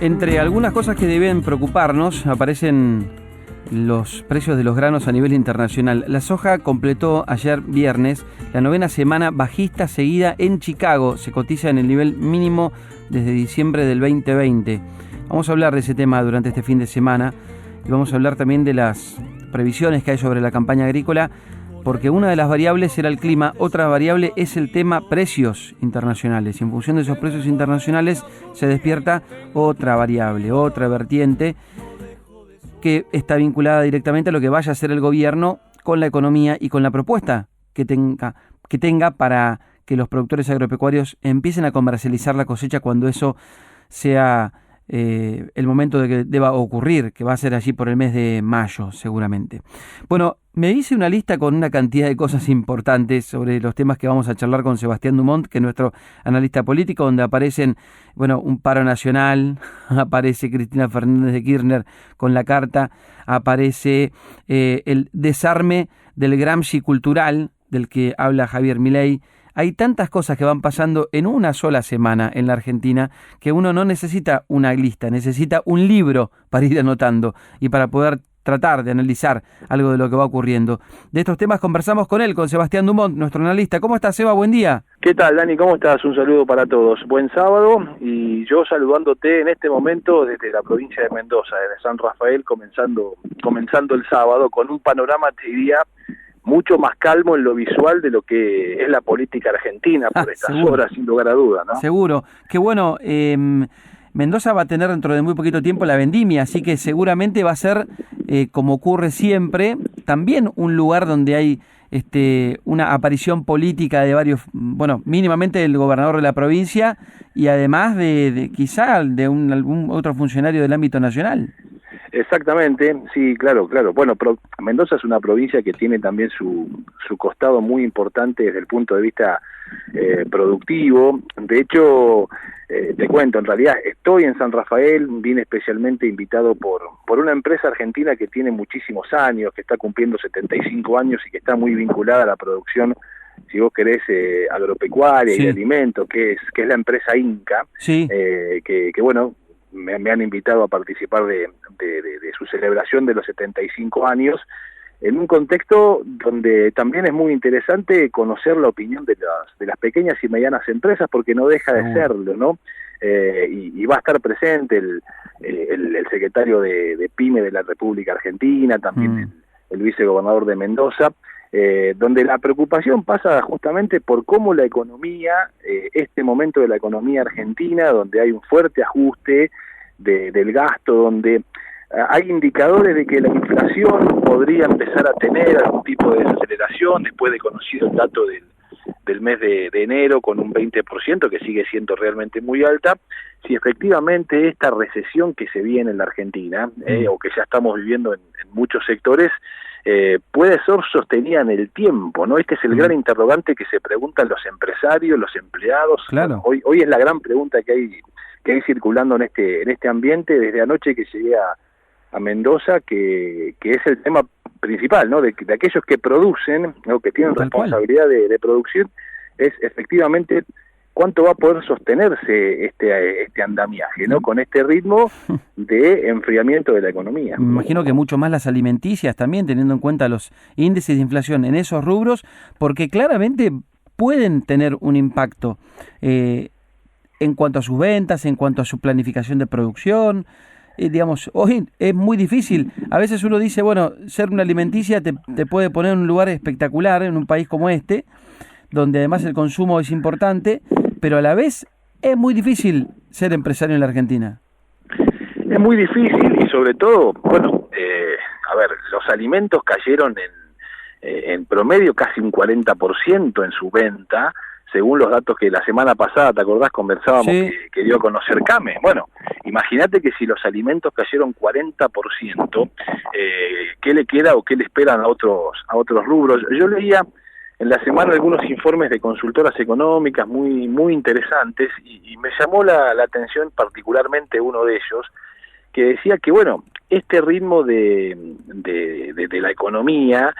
Entre algunas cosas que deben preocuparnos, aparecen los precios de los granos a nivel internacional. La soja completó ayer viernes la 9ª semana bajista seguida en Chicago. Se cotiza en el nivel mínimo desde diciembre del 2020. Vamos a hablar de ese tema durante este fin de semana y vamos a hablar también de las previsiones que hay sobre la campaña agrícola, porque una de las variables era el clima, otra variable es el tema precios internacionales. Y en función de esos precios internacionales se despierta otra variable, otra vertiente que está vinculada directamente a lo que vaya a hacer el gobierno con la economía y con la propuesta que tenga para que los productores agropecuarios empiecen a comercializar la cosecha cuando eso sea el momento de que deba ocurrir, que va a ser allí por el mes de mayo seguramente. Bueno, me hice una lista con una cantidad de cosas importantes sobre los temas que vamos a charlar con Sebastián Dumont, que es nuestro analista político, donde aparecen, un paro nacional, aparece Cristina Fernández de Kirchner con la carta, aparece el desarme del Gramsci cultural, del que habla Javier Milei. Hay tantas cosas que van pasando en una sola semana en la Argentina que uno no necesita una lista, necesita un libro para ir anotando y para poder tratar de analizar algo de lo que va ocurriendo. De estos temas conversamos con él, con Sebastián Dumont, nuestro analista. ¿Cómo estás, Seba? Buen día. ¿Qué tal, Dani? ¿Cómo estás? Un saludo para todos. Buen sábado, y yo saludándote en este momento desde la provincia de Mendoza, desde San Rafael, comenzando el sábado con un panorama, te diría, mucho más calmo en lo visual de lo que es la política argentina por estas horas, sin lugar a duda, ¿no? Seguro. Qué bueno. Mendoza va a tener dentro de muy poquito tiempo la vendimia, así que seguramente va a ser, como ocurre siempre, también un lugar donde hay una aparición política de varios, mínimamente del gobernador de la provincia y además de quizá de algún otro funcionario del ámbito nacional. Exactamente, sí, claro. Bueno, Mendoza es una provincia que tiene también su costado muy importante desde el punto de vista productivo. De hecho, te cuento, en realidad estoy en San Rafael, vine especialmente invitado por una empresa argentina que tiene muchísimos años, que está cumpliendo 75 años y que está muy vinculada a la producción, si vos querés, agropecuaria, sí, y de alimentos, que es la empresa Inca, sí, que me han invitado a participar de su celebración de los 75 años, en un contexto donde también es muy interesante conocer la opinión de las pequeñas y medianas empresas, porque no deja de serlo, ¿no? Y va a estar presente el secretario de PYME de la República Argentina, también el vicegobernador de Mendoza, donde la preocupación pasa justamente por cómo la economía, este momento de la economía argentina, donde hay un fuerte ajuste del gasto, donde hay indicadores de que la inflación podría empezar a tener algún tipo de desaceleración, después de conocido el dato del mes de enero con un 20%, que sigue siendo realmente muy alta. Si efectivamente esta recesión que se viene en la Argentina, o que ya estamos viviendo en muchos sectores, puede ser sostenida en el tiempo, ¿no? Este es el gran interrogante que se preguntan los empresarios, los empleados. Claro. Hoy es la gran pregunta que hay circulando en este ambiente desde anoche que llegué a Mendoza, que es el tema principal, ¿no? De aquellos que producen, ¿no? Que tienen responsabilidad de producción, es efectivamente cuánto va a poder sostenerse este andamiaje, ¿no? Con este ritmo de enfriamiento de la economía. Me imagino que mucho más las alimenticias también, teniendo en cuenta los índices de inflación en esos rubros, porque claramente pueden tener un impacto en cuanto a sus ventas, en cuanto a su planificación de producción. Hoy es muy difícil. A veces uno dice, ser una alimenticia te puede poner en un lugar espectacular en un país como este, donde además el consumo es importante, pero a la vez es muy difícil ser empresario en la Argentina. Es muy difícil y sobre todo, los alimentos cayeron en promedio casi un 40% en su venta, según los datos que la semana pasada, ¿te acordás? Conversábamos, sí, que dio a conocer CAME. Bueno, imagínate que si los alimentos cayeron 40%, ¿qué le queda o qué le esperan a otros rubros? Yo leía en la semana algunos informes de consultoras económicas muy, muy interesantes y me llamó la atención particularmente uno de ellos, que decía que, este ritmo de la economía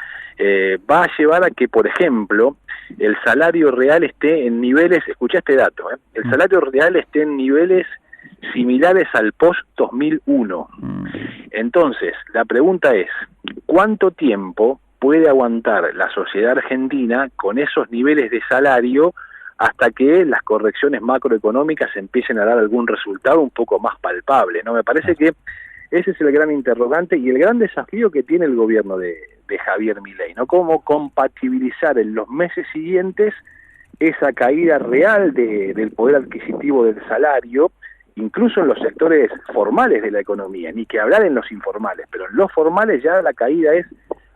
va a llevar a que, por ejemplo, el salario real esté en niveles, escuchá este dato, el salario real esté en niveles similares al post-2001. Entonces, la pregunta es, ¿cuánto tiempo puede aguantar la sociedad argentina con esos niveles de salario hasta que las correcciones macroeconómicas empiecen a dar algún resultado un poco más palpable, ¿no? Me parece que ese es el gran interrogante y el gran desafío que tiene el gobierno de Javier Milei, ¿no? Cómo compatibilizar en los meses siguientes esa caída real del poder adquisitivo del salario, incluso en los sectores formales de la economía, ni que hablar en los informales, pero en los formales ya la caída es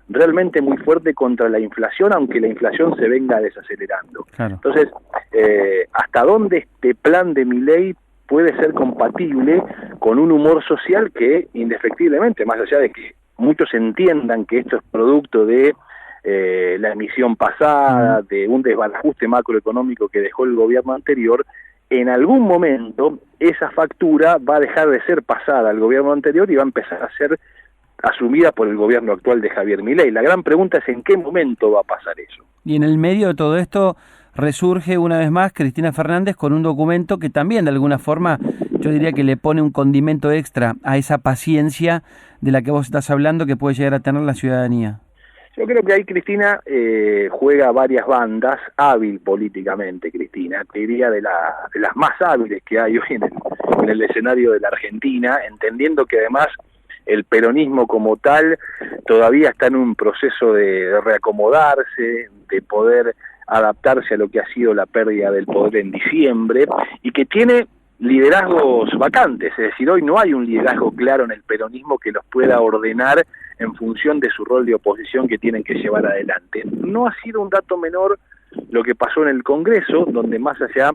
realmente muy fuerte contra la inflación, aunque la inflación se venga desacelerando. Claro. Entonces, ¿hasta dónde este plan de Milei puede ser compatible con un humor social que, indefectiblemente, más allá de que muchos entiendan que esto es producto de la emisión pasada, de un desbarajuste macroeconómico que dejó el gobierno anterior, en algún momento esa factura va a dejar de ser pasada al gobierno anterior y va a empezar a ser asumida por el gobierno actual de Javier Milei? La gran pregunta es en qué momento va a pasar eso. Y en el medio de todo esto resurge una vez más Cristina Fernández con un documento que también de alguna forma yo diría que le pone un condimento extra a esa paciencia de la que vos estás hablando que puede llegar a tener la ciudadanía. Yo creo que ahí Cristina juega varias bandas, hábil políticamente Cristina, te diría de las más hábiles que hay hoy en el escenario de la Argentina, entendiendo que además el peronismo como tal todavía está en un proceso de reacomodarse, de poder adaptarse a lo que ha sido la pérdida del poder en diciembre, y que tiene liderazgos vacantes, es decir, hoy no hay un liderazgo claro en el peronismo que los pueda ordenar en función de su rol de oposición que tienen que llevar adelante. No ha sido un dato menor lo que pasó en el Congreso, donde más allá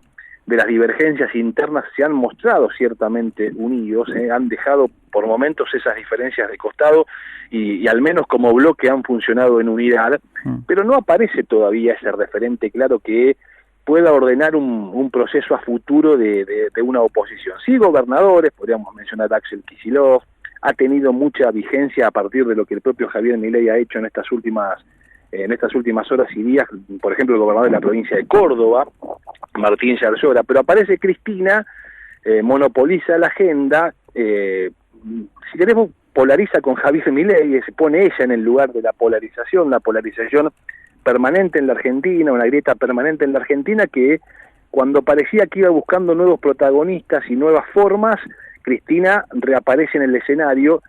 de las divergencias internas se han mostrado ciertamente unidos, han dejado por momentos esas diferencias de costado y al menos como bloque han funcionado en unidad, pero no aparece todavía ese referente claro que pueda ordenar un proceso a futuro de una oposición. Sí, gobernadores, podríamos mencionar a Axel Kicillof, ha tenido mucha vigencia a partir de lo que el propio Javier Milei ha hecho en estas últimas horas y días, por ejemplo, el gobernador de la provincia de Córdoba, Martín Yarlora, pero aparece Cristina, monopoliza la agenda, si queremos polariza con Javier Milei, se pone ella en el lugar de la polarización permanente en la Argentina, una grieta permanente en la Argentina que cuando parecía que iba buscando nuevos protagonistas y nuevas formas, Cristina reaparece en el escenario,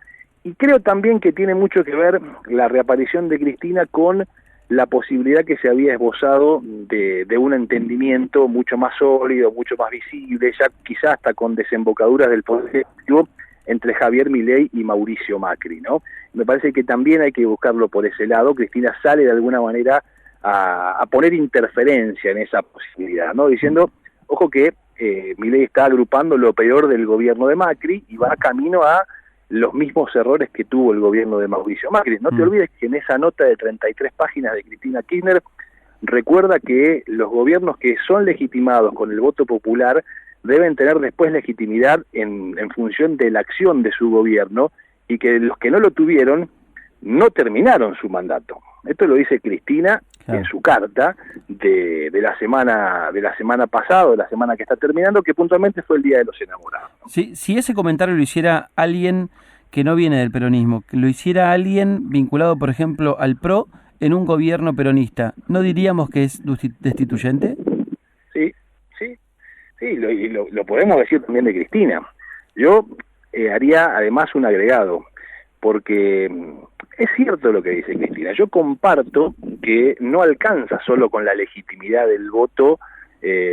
y creo también que tiene mucho que ver la reaparición de Cristina con la posibilidad que se había esbozado de un entendimiento mucho más sólido, mucho más visible, ya quizás hasta con desembocaduras del Poder Ejecutivo entre Javier Milei y Mauricio Macri, ¿no? Me parece que también hay que buscarlo por ese lado. Cristina sale de alguna manera a poner interferencia en esa posibilidad, ¿no? Diciendo, ojo que Milei está agrupando lo peor del gobierno de Macri y va camino a los mismos errores que tuvo el gobierno de Mauricio Macri. No te olvides que en esa nota de 33 páginas de Cristina Kirchner recuerda que los gobiernos que son legitimados con el voto popular deben tener después legitimidad en función de la acción de su gobierno, y que los que no lo tuvieron no terminaron su mandato. Esto lo dice Cristina en su carta de la semana pasada, de la semana que está terminando, que puntualmente fue el Día de los Enamorados. Si ese comentario lo hiciera alguien que no viene del peronismo, que lo hiciera alguien vinculado, por ejemplo, al PRO en un gobierno peronista, ¿no diríamos que es destituyente? Sí, lo podemos decir también de Cristina. Yo haría además un agregado, porque es cierto lo que dice Cristina. Yo comparto que no alcanza solo con la legitimidad del voto,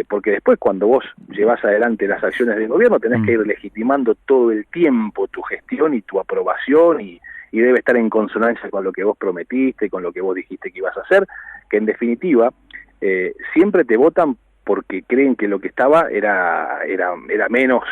porque después cuando vos llevas adelante las acciones del gobierno tenés que ir legitimando todo el tiempo tu gestión y tu aprobación, y debe estar en consonancia con lo que vos prometiste, con lo que vos dijiste que ibas a hacer, que en definitiva siempre te votan porque creen que lo que estaba era menos,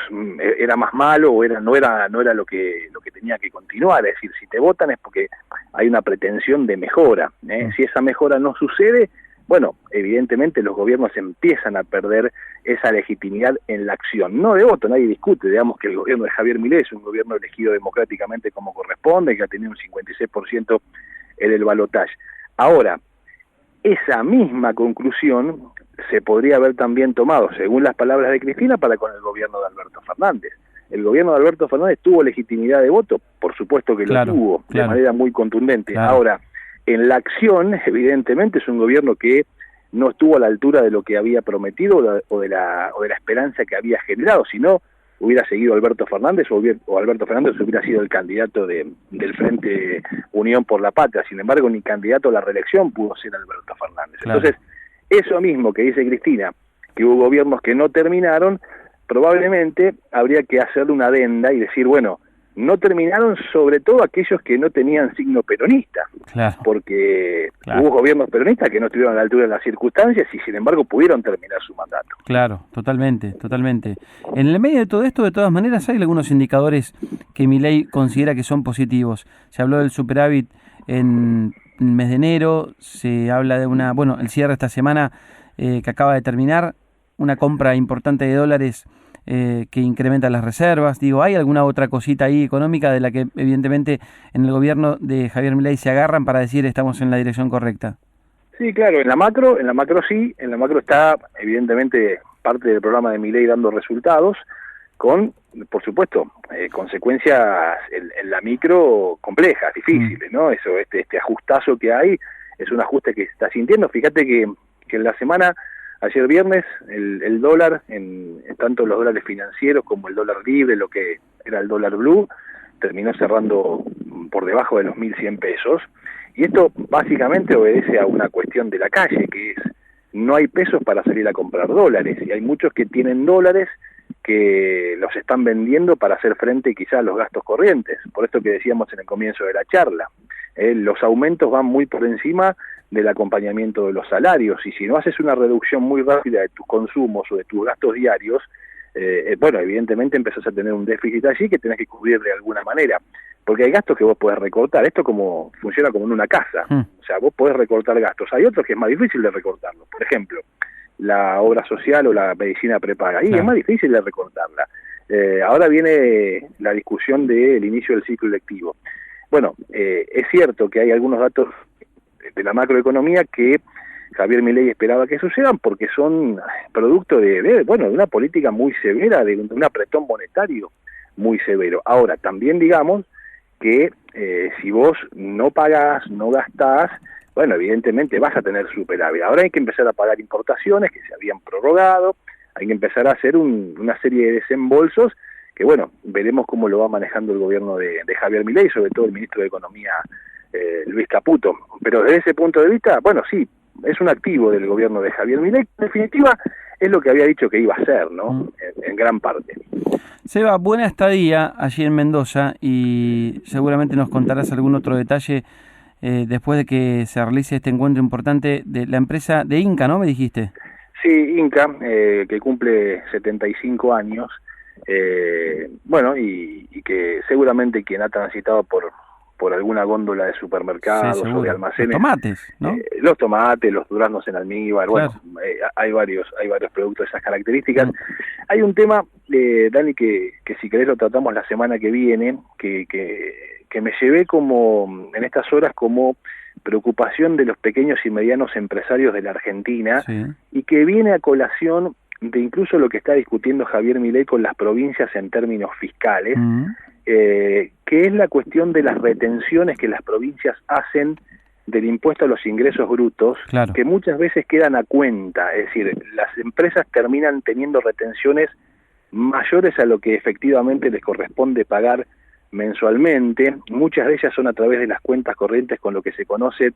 era más malo, o no era lo que tenía que continuar. Es decir, si te votan es porque hay una pretensión de mejora, Si esa mejora no sucede, bueno, evidentemente los gobiernos empiezan a perder esa legitimidad en la acción, no de voto. Nadie discute, digamos, que el gobierno de Javier Milei es un gobierno elegido democráticamente como corresponde, que ha tenido un 56% en el balotaje. Ahora, esa misma conclusión se podría haber también tomado, según las palabras de Cristina, para con el gobierno de Alberto Fernández. El gobierno de Alberto Fernández tuvo legitimidad de voto, por supuesto que lo tuvo, de manera muy contundente. Ahora, en la acción, evidentemente, es un gobierno que no estuvo a la altura de lo que había prometido o de la esperanza que había generado, si no hubiera seguido Alberto Fernández o Alberto Fernández hubiera sido el candidato del Frente Unión por la Patria. Sin embargo, ni candidato a la reelección pudo ser Alberto Fernández. Entonces, eso mismo que dice Cristina, que hubo gobiernos que no terminaron, probablemente habría que hacerle una adenda y decir, bueno, no terminaron sobre todo aquellos que no tenían signo peronista, porque hubo gobiernos peronistas que no estuvieron a la altura de las circunstancias y sin embargo pudieron terminar su mandato. Claro, totalmente. En el medio de todo esto, de todas maneras, hay algunos indicadores que Milei considera que son positivos. Se habló del superávit en el mes de enero, se habla de el cierre esta semana que acaba de terminar, una compra importante de dólares que incrementa las reservas. Digo, ¿hay alguna otra cosita ahí económica de la que evidentemente en el gobierno de Javier Milei se agarran para decir estamos en la dirección correcta? Sí, claro, en la macro sí, en la macro está evidentemente parte del programa de Milei dando resultados, con, por supuesto, consecuencias en la micro complejas, difíciles, ¿no? Eso, este ajustazo que hay, es un ajuste que se está sintiendo. Fíjate que en la semana, ayer viernes, el dólar, en tanto los dólares financieros como el dólar libre, lo que era el dólar blue, terminó cerrando por debajo de los 1.100 pesos. Y esto básicamente obedece a una cuestión de la calle, que es, no hay pesos para salir a comprar dólares, y hay muchos que tienen dólares que los están vendiendo para hacer frente quizá a los gastos corrientes. Por esto que decíamos en el comienzo de la charla, los aumentos van muy por encima del acompañamiento de los salarios, y si no haces una reducción muy rápida de tus consumos o de tus gastos diarios, evidentemente empezás a tener un déficit allí que tenés que cubrir de alguna manera, porque hay gastos que vos podés recortar. Esto funciona como en una casa, o sea, vos podés recortar gastos. Hay otros que es más difícil de recortarlos, por ejemplo, la obra social o la medicina prepaga, y es más difícil de recortarla. Ahora viene la discusión del inicio del ciclo lectivo. Bueno, es cierto que hay algunos datos de la macroeconomía que Javier Milei esperaba que sucedan porque son producto de una política muy severa, de un apretón monetario muy severo. Ahora, también digamos que si vos no pagás, no gastás, evidentemente vas a tener superávit. Ahora hay que empezar a pagar importaciones que se habían prorrogado, hay que empezar a hacer una serie de desembolsos que, veremos cómo lo va manejando el gobierno de Javier Milei, sobre todo el ministro de Economía, Luis Caputo. Pero desde ese punto de vista, sí, es un activo del gobierno de Javier Milei. En definitiva, es lo que había dicho que iba a hacer, ¿no? En gran parte. Seba, buena estadía allí en Mendoza y seguramente nos contarás algún otro detalle después de que se realice este encuentro importante de la empresa de Inca, ¿no? Me dijiste. Sí, Inca, que cumple 75 años, y que seguramente quien ha transitado por alguna góndola de supermercados o de almacenes. Los tomates, ¿no? Los tomates, los duraznos en almíbar, hay varios productos de esas características. Hay un tema, Dani, que si querés lo tratamos la semana que viene, que me llevé como en estas horas como preocupación de los pequeños y medianos empresarios de la Argentina, y que viene a colación de incluso lo que está discutiendo Javier Milei con las provincias en términos fiscales, que es la cuestión de las retenciones que las provincias hacen del impuesto a los ingresos brutos, que muchas veces quedan a cuenta, es decir, las empresas terminan teniendo retenciones mayores a lo que efectivamente les corresponde pagar mensualmente. Muchas de ellas son a través de las cuentas corrientes con lo que se conoce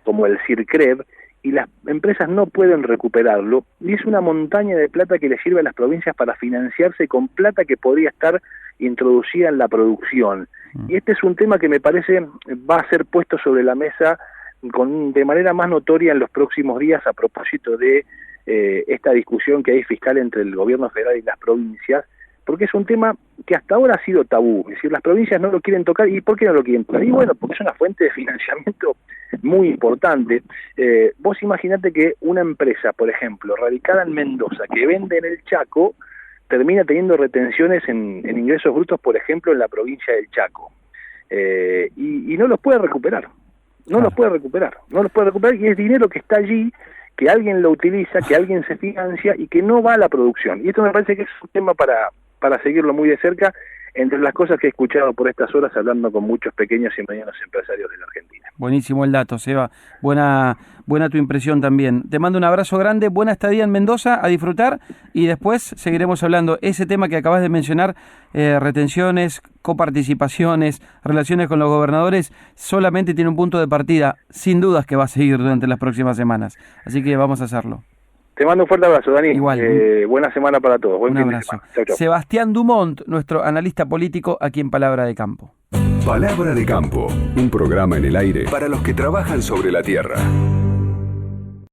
como el CIRCREV, y las empresas no pueden recuperarlo, y es una montaña de plata que les sirve a las provincias para financiarse con plata que podría estar introducida en la producción. Y este es un tema que me parece va a ser puesto sobre la mesa de manera más notoria en los próximos días a propósito de esta discusión que hay fiscal entre el gobierno federal y las provincias, porque es un tema que hasta ahora ha sido tabú, es decir, las provincias no lo quieren tocar. ¿Y por qué no lo quieren tocar? Y porque es una fuente de financiamiento muy importante. Vos imaginate que una empresa, por ejemplo, radicada en Mendoza, que vende en el Chaco, termina teniendo retenciones en ingresos brutos, por ejemplo, en la provincia del Chaco, y no los puede recuperar, no los puede recuperar, y es dinero que está allí, que alguien lo utiliza, que alguien se financia y que no va a la producción. Y esto me parece que es un tema para seguirlo muy de cerca, entre las cosas que he escuchado por estas horas hablando con muchos pequeños y medianos empresarios de la Argentina. Buenísimo el dato, Seba. Buena tu impresión también. Te mando un abrazo grande, buena estadía en Mendoza, a disfrutar, y después seguiremos hablando. Ese tema que acabas de mencionar, retenciones, coparticipaciones, relaciones con los gobernadores, solamente tiene un punto de partida, sin dudas que va a seguir durante las próximas semanas. Así que vamos a hacerlo. Te mando un fuerte abrazo, Dani. Igual. Buena semana para todos. Buen fin de semana. Chau, chau. Sebastián Dumont, nuestro analista político, aquí en Palabra de Campo. Palabra de Campo, un programa en el aire para los que trabajan sobre la tierra.